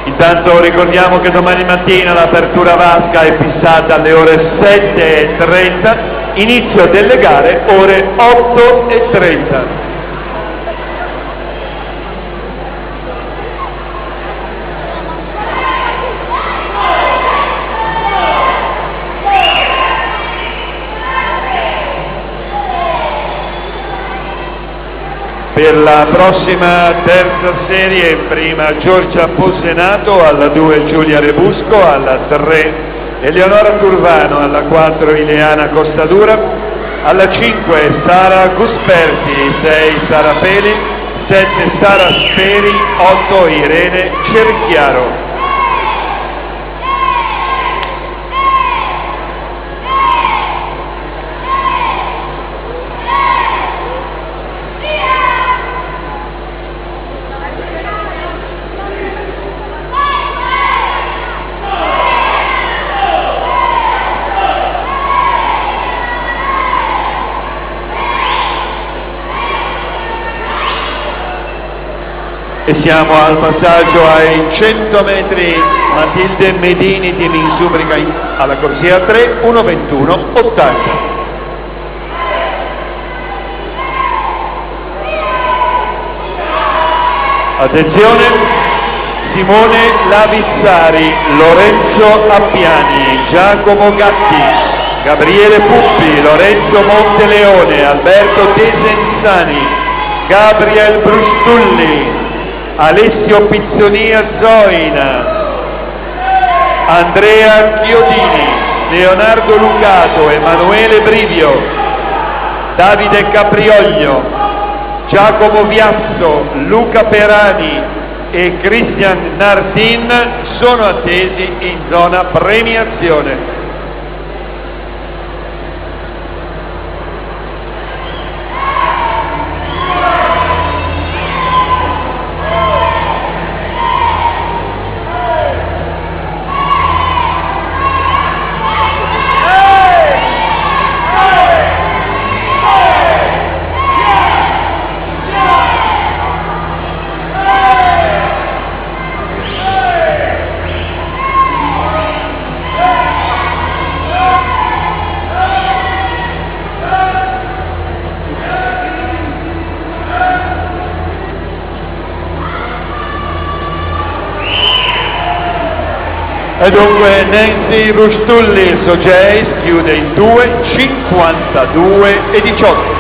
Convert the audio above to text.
Intanto ricordiamo che domani mattina l'apertura vasca è fissata alle ore 7:30, inizio delle gare ore 8:30. Per la prossima terza serie, in prima Giorgia Posenato, alla 2 Giulia Rebusco, alla 3 Eleonora Turvano, alla 4 Ileana Costadura, alla 5 Sara Gusperti, 6 Sara Peli, 7 Sara Speri, 8 Irene Cerchiaro. E siamo al passaggio ai 100 metri. Matilde Medini, team in Subrica, alla corsia 3, 1:21:80. Attenzione, Simone Lavizzari, Lorenzo Appiani, Giacomo Gatti, Gabriele Puppi, Lorenzo Monteleone, Alberto Desenzani, Gabriel Brustulli, Alessio Pizzonia Zoina, Andrea Chiodini, Leonardo Lucato, Emanuele Brivio, Davide Caprioglio, Giacomo Viazzo, Luca Perani e Cristian Nardin sono attesi in zona premiazione. E dunque Nancy Rustulli Sogeis chiude in 2:52:18.